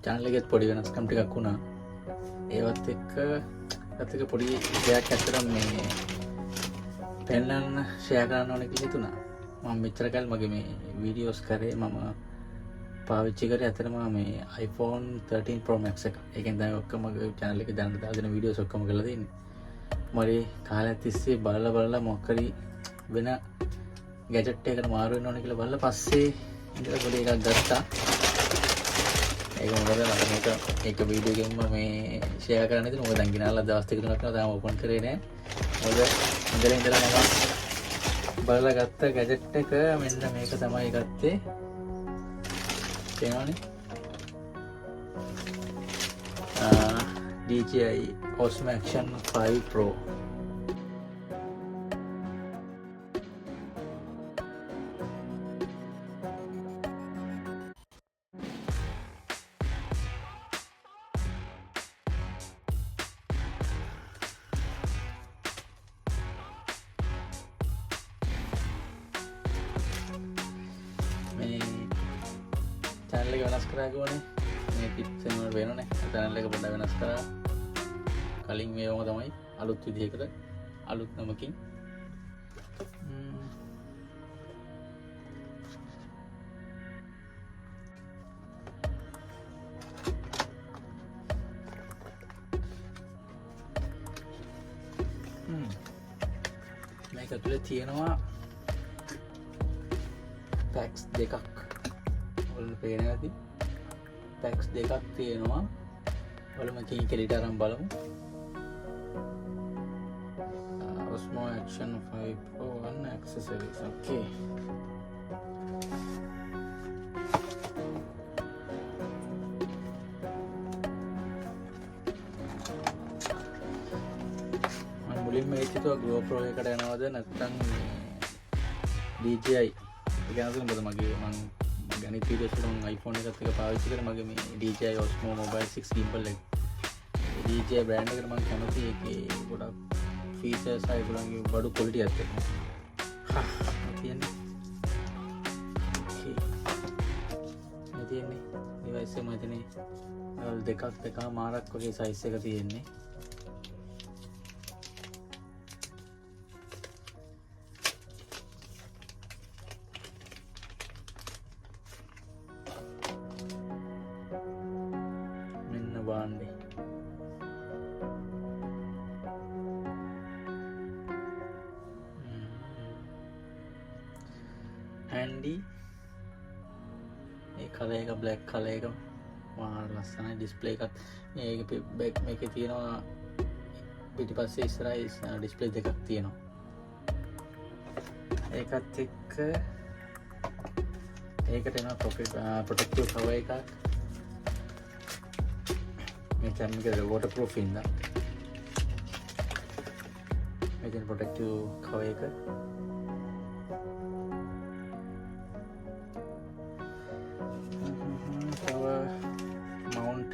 channel එකෙත් පොඩි වෙනස්කම් ටිකක් වුණා. ඒවත් එක්ක පොඩි දෙයක් ඇත්තටම මේ පෙන්වන්න ෂෙයා කරන්න ඕනේ කියලා හිතුණා. මම මෙච්චර කල් මගේ මේ වීඩියෝස් කරේ මම පාවිච්චි කරේ අතරම මේ iPhone 13 Pro Max එක. ඒකෙන් තමයි ඔක්කොම මගේ channel එකේ දැන් දාගෙන වීඩියෝස් ඔක්කොම කරලා තියෙන්නේ. මරි කාලයක් තිස්සේ බලලා මොකක් හරි වෙන ගැජට් එකකට මාරු වෙන්න ඕනේ කියලා බලලා පස්සේ ඉඳලා පොඩි එකක් ගත්තා. ඒක මොකද මම මේක වීඩියෝ එකෙන්ම මේ ෂෙයා කරන්න ඉතින් මොකද දැන් ගිනාලා දවස් දෙක තුනක් යනවා තාම ඕපන් කරේ නෑ. මොකද ඉඳලා මම බලලා ගත්ත ගැජට් එක මෙන්න මේක තමයි ගත්තේ. තේනවනේ. DJI Osmo Action 5 Pro. channel එක වෙනස් කරා ගෝනේ මේ පිට්සෙන් වල වෙනනේ channel එක පොඩ්ඩක් වෙනස් කරා කලින් මේවම තමයි අලුත් විදිහකට අලුත් නමකින් මේක ඇතුලේ තියෙනවා packs දෙකක් ඔයාලට පේනවා ඇති packs දෙකක් තියෙනවා බලමු කී කෙලිට අරන් බලමු Osmo Action 5 Pro and accessories okay මම මුලින්ම හිතුවා GoPro එකට යනවද නැත්නම් DJI ගැනද මොකද මගේ මම අනිත් වීඩියෝස් වල මම iPhone එකත් එක පාවිච්චි කරේ මගේ මේ DJI Osmo Mobile 6 gimbal එක. DJI brand එකට මම කැමති ඒකේ ගොඩක් features ඒගොල්ලන්ගේ බඩු quality එකක් තියෙනවා. තියෙන්නේ. Okay. මේ තියෙන්නේ device එක මතනේ දෙකක් මාරක් වගේ size එක තියෙන්නේ. Bandi handy මේ කලර් එක black කලර් එක මාර ලස්සනයි ඩිස්ප්ලේ එකත් මේක බෑක් මේකේ තියෙනවා පිටිපස්සේ ඉස්සරහා ඩිස්ප්ලේ දෙකක් තියෙනවා ඒකත් එක්ක ඒකට එනවා protective cover එකක් මේ channel එක waterproof ඉන්න මේකෙන් protective cover එක cover mount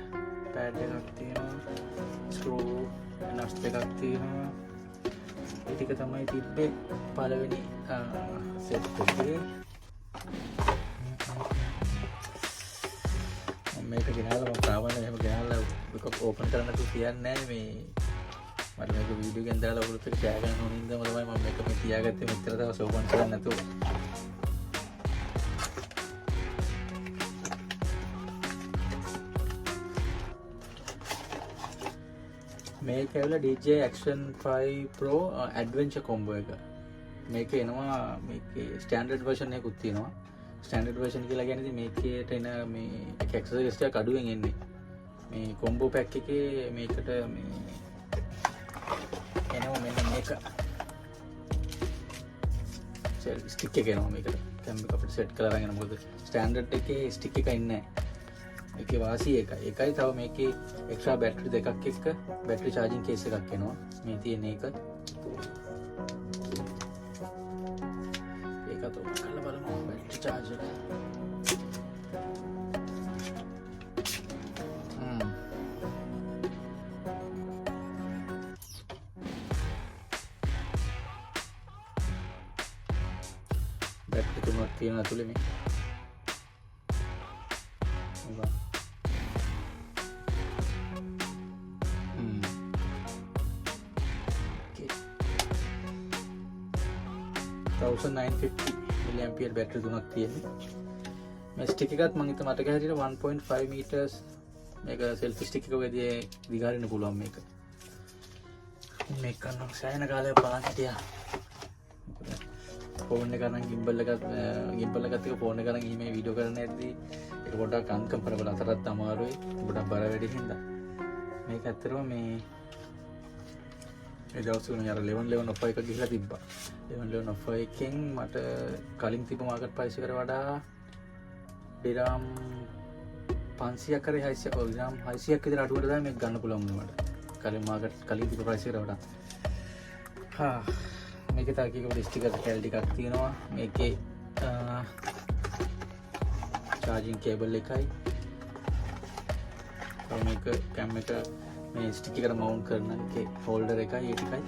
pad එකක් තියෙනවා screw nuts දෙකක් තියෙනවා ඒ ටික තමයි තිබ්බේ පළවෙනි set එකේ මේක ගෙනල්ලා මම සාමාන්‍යයෙන් එහෙම ගෙනල්ලා මේක ඕපන් කරන්න තු කියන්නේ නැහැ මේ මට මේක වීඩියෝ එකෙන් දාලා ඔයගොල්ලොත් එක්ක ෂෙයා කරන්න ඕන හින්දාම තමයි මම මේක මේ තියාගත්තේ මෙච්චර දවස් ඕපන් කරන්න නැතුව මේක ඇවිල්ලා DJI Action 5 Pro Adventure combo එක මේක එනවා මේකේ ස්ටෑන්ඩඩ් version එකකුත් තියෙනවා ස්ටෑන්ඩඩ් version කියලා කියන්නේ මේකේට එන මේ accessories ටික අඩුවෙන් එන්නේ මේ combo pack එකේ මේකට මේ එනවා මෙන්න මේක ස්ටික් එක එනවා මේකට දැන් මේක අපිට සෙට් කරලා අරගෙන මොකද ස්ටෑන්ඩඩ් එකේ ස්ටික් එක ඉන්නේ නැහැ ඒකේ වාසිය එකයි තව මේකේ එක්ස්ට්‍රා බැටරි දෙකක් එක්ක බැටරි charging case එකක් එනවා මේ තියෙන එක ඒකත් ඔබ කරලා බලමු බැටරි charger බැටරි තුනක් තියෙනවා ඇතුලේ මේ 1950 mAh බැටරි තුනක් තියෙන්නේ. මේ ස්ටික් එකත් මම හිත මතක හැටියට 1.5 meters මේක සෙල්ෆි ස්ටික් එක වගේ දිගාරින්න පුළුවන් මේක. මේක කරනවා සෑහෙන කාලයක් බලන් හිටියා. ෆෝන් එක නම් ගිම්බල් එකත් එක්ක ෆෝන් එක අරන් මේ වීඩියෝ කරන්න ඇද්දි ඒක පොඩ්ඩක් අන්කම්ෆර්ටබල් අතරත් අමාරුයි. පොඩ්ඩක් බර වැඩි හින්දා. මේක ඇත්තටම මේ දවස් වල අර 11 offer එක ගිහලා තිබ්බා. 11 offer එකෙන් මට කලින් තිබ්බ මාකට් ප්‍රයිස් එකට වඩා දිරාම් 500ක් කරේ 600 දිරාම් 600ක් විතර අඩුවට තමයි මේක ගන්න පුළුවන් වුණා මට. කලින් තිබ්බ ප්‍රයිස් එකට වඩා. මේකේ තව කීක ස්ටිකර් කැල් ටිකක් තියෙනවා. මේකේ charging cable එකයි. මේක කැම් එක මේ ස්ටික් එකට මවුන්ට් කරන එකේ හෝල්ඩර් එකයි ඒ ටිකයි.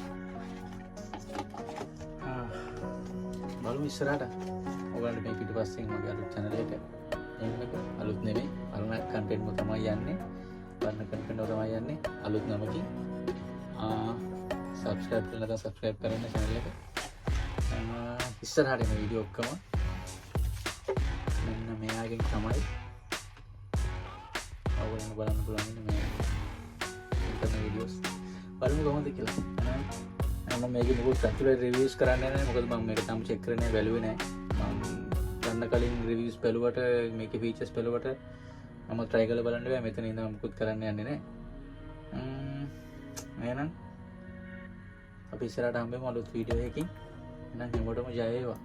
බලමු ඉස්සරහට. ඔයගලන්ට මේ පිටිපස්සෙන් මගේ අලුත් channel එක එන්නක අලුත් නෙමෙයි අලුත් content mo තමයි යන්නේ. වර්ණ content mo තමයි යන්නේ. අලුත් නමකින් subscribe කරලා නැත්නම් subscribe කරන්න channel එක. ඉස්සරහට මේ වීඩියෝ ඔක්කොම මෙන්න මෙයාගෙන් තමයි ඔයගොල්ලන්ට බලන්න පුළුවන් මේ කරන වීඩියෝස්. බලමු කොහොමද කියලා. මම මේකේ මොකද ඇක්චුअली රිවිව්ස් කරන්නේ නැහැ. මොකද මම මේක තාම චෙක් කරන්නේ නැහැ, බැලුවේ නැහැ. මම ගන්න කලින් රිවිව්ස් බැලුවට මේකේ ෆීචර්ස් බැලුවට මම try කරලා බලන්න බෑ. මෙතන ඉඳන් මම මොකුත් කරන්න යන්නේ නැහැ. එහෙනම් අපි ඉස්සරහට හම්බෙමු අලුත් වීඩියෝ එකකින්. එහෙනම් හැමෝටම ජය වේවා.